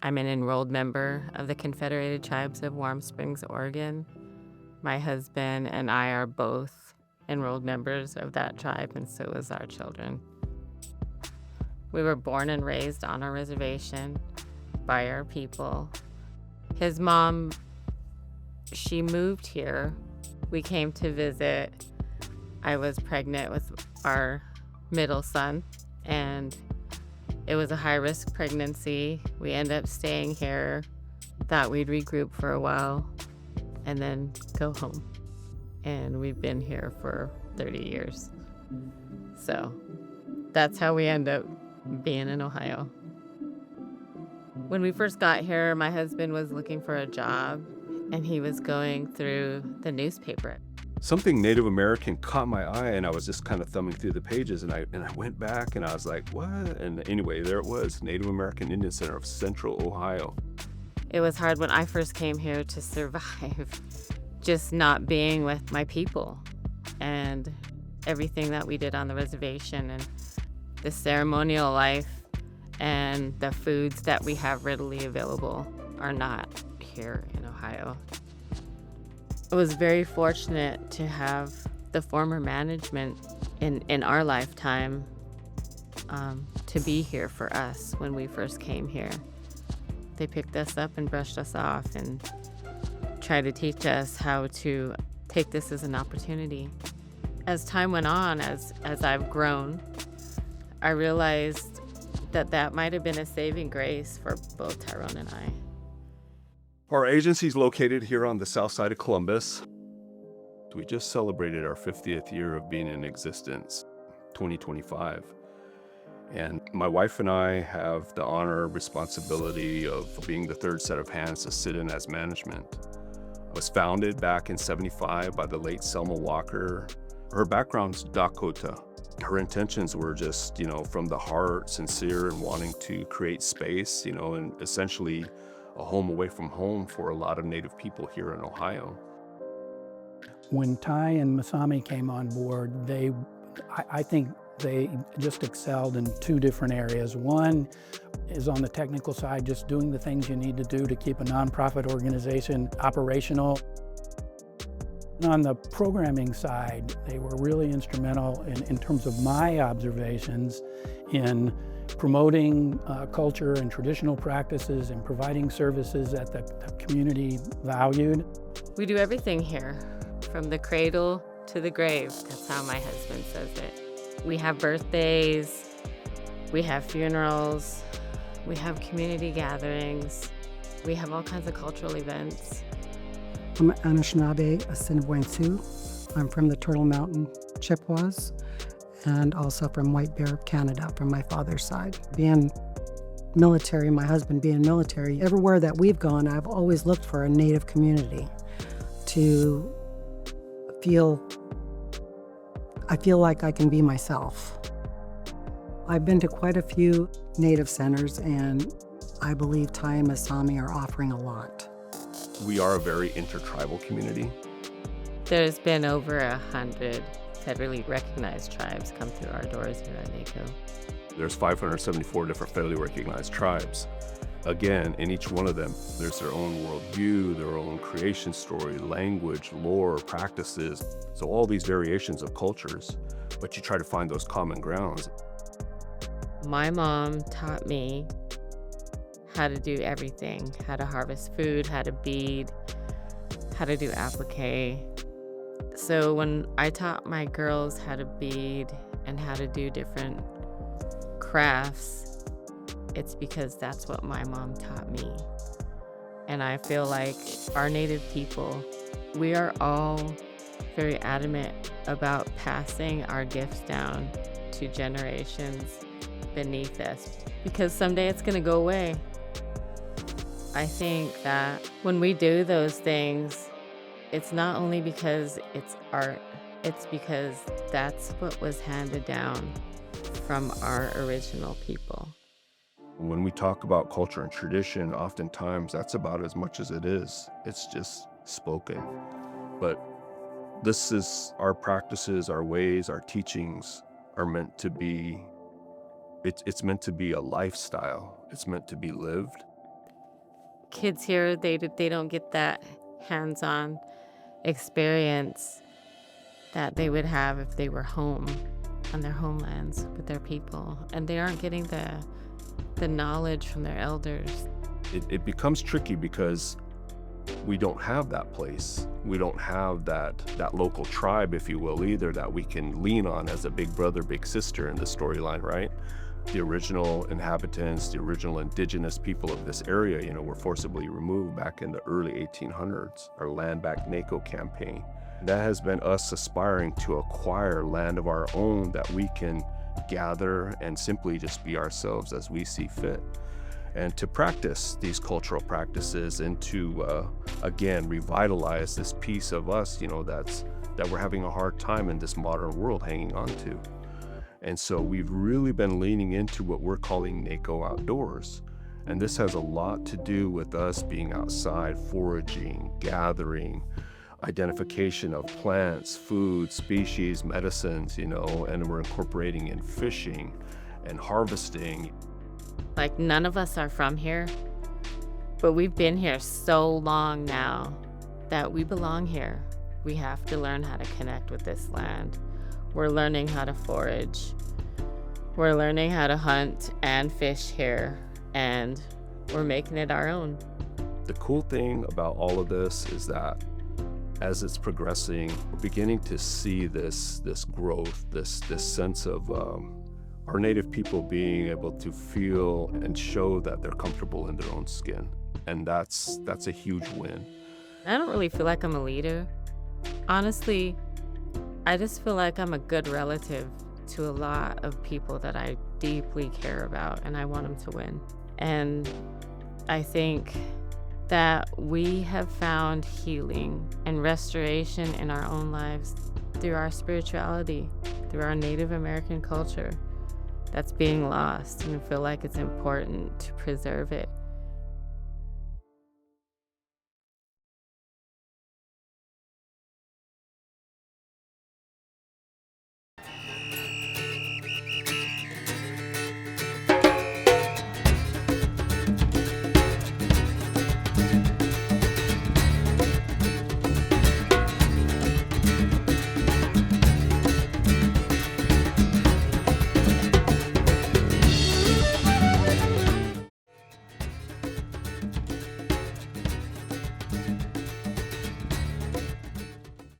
I'm an enrolled member of the Confederated Tribes of Warm Springs, Oregon. My husband and I are both enrolled members of that tribe, and so is our children. We were born and raised on our reservation by our people. His mom, she moved here. We came to visit. I was pregnant with our middle son, and it was a high-risk pregnancy. We ended up staying here, thought we'd regroup for a while, and then go home. And we've been here for 30 years. So that's how we end up being in Ohio. When we first got here, my husband was looking for a job, and he was going through the newspaper. Something Native American caught my eye, and I was just kind of thumbing through the pages, and I went back and I was like, what? And anyway, there it was, Native American Indian Center of Central Ohio. It was hard when I first came here to survive, just not being with my people and everything that we did on the reservation and the ceremonial life and the foods that we have readily available are not here in Ohio. I was very fortunate to have the former management in our lifetime to be here for us when we first came here. They picked us up and brushed us off and tried to teach us how to take this as an opportunity. As time went on, as I've grown, I realized that might have been a saving grace for both Tyrone and I. Our agency is located here on the south side of Columbus. We just celebrated our 50th year of being in existence, 2025. And my wife and I have the honor, responsibility of being the third set of hands to sit in as management. It was founded back in '75 by the late Selma Walker. Her background's Dakota. Her intentions were just, from the heart, sincere, and wanting to create space, and essentially a home away from home for a lot of Native people here in Ohio. When Ty and Masami came on board, I think they just excelled in two different areas. One is on the technical side, just doing the things you need to do to keep a nonprofit organization operational. On the programming side, they were really instrumental in terms of my observations in promoting culture and traditional practices and providing services that the community valued. We do everything here, from the cradle to the grave. That's how my husband says it. We have birthdays, we have funerals, we have community gatherings, we have all kinds of cultural events. I'm Anishinaabe Assiniboine Sioux. I'm from the Turtle Mountain Chippewas and also from White Bear, Canada, from my father's side. Being military, my husband being military, everywhere that we've gone, I've always looked for a Native community to I feel like I can be myself. I've been to quite a few Native centers, and I believe Ty and Masami are offering a lot. We are a very intertribal community. There's been over 100 federally recognized tribes come through our doors here at NACO. There's 574 different federally recognized tribes. Again, in each one of them, there's their own worldview, their own creation story, language, lore, practices. So all these variations of cultures, but you try to find those common grounds. My mom taught me how to do everything, how to harvest food, how to bead, how to do applique. So when I taught my girls how to bead and how to do different crafts, it's because that's what my mom taught me. And I feel like our Native people, we are all very adamant about passing our gifts down to generations beneath us, because someday it's going to go away. I think that when we do those things, it's not only because it's art, it's because that's what was handed down from our original people. When we talk about culture and tradition, oftentimes that's about as much as it is. It's just spoken. But this is our practices, our ways, our teachings are meant to be, it's meant to be a lifestyle. It's meant to be lived. kids here, they don't get that hands-on experience that they would have if they were home on their homelands with their people, and they aren't getting the knowledge from their elders. It becomes tricky because we don't have that place. We don't have that local tribe, if you will, either, that we can lean on as a big brother, big sister in the storyline, right? The original inhabitants, the original indigenous people of this area, were forcibly removed back in the early 1800s, our Land Back NACO campaign. That has been us aspiring to acquire land of our own that we can gather and simply just be ourselves as we see fit. And to practice these cultural practices and to, again, revitalize this piece of us, that we're having a hard time in this modern world hanging on to. And so we've really been leaning into what we're calling NACO Outdoors. And this has a lot to do with us being outside, foraging, gathering, identification of plants, food, species, medicines, and we're incorporating in fishing and harvesting. Like, none of us are from here, but we've been here so long now that we belong here. We have to learn how to connect with this land. We're learning how to forage. We're learning how to hunt and fish here, and we're making it our own. The cool thing about all of this is that as it's progressing, we're beginning to see this growth, this sense of our native people being able to feel and show that they're comfortable in their own skin. And that's a huge win. I don't really feel like I'm a leader. Honestly, I just feel like I'm a good relative to a lot of people that I deeply care about, and I want them to win. And I think that we have found healing and restoration in our own lives through our spirituality, through our Native American culture that's being lost, and I feel like it's important to preserve it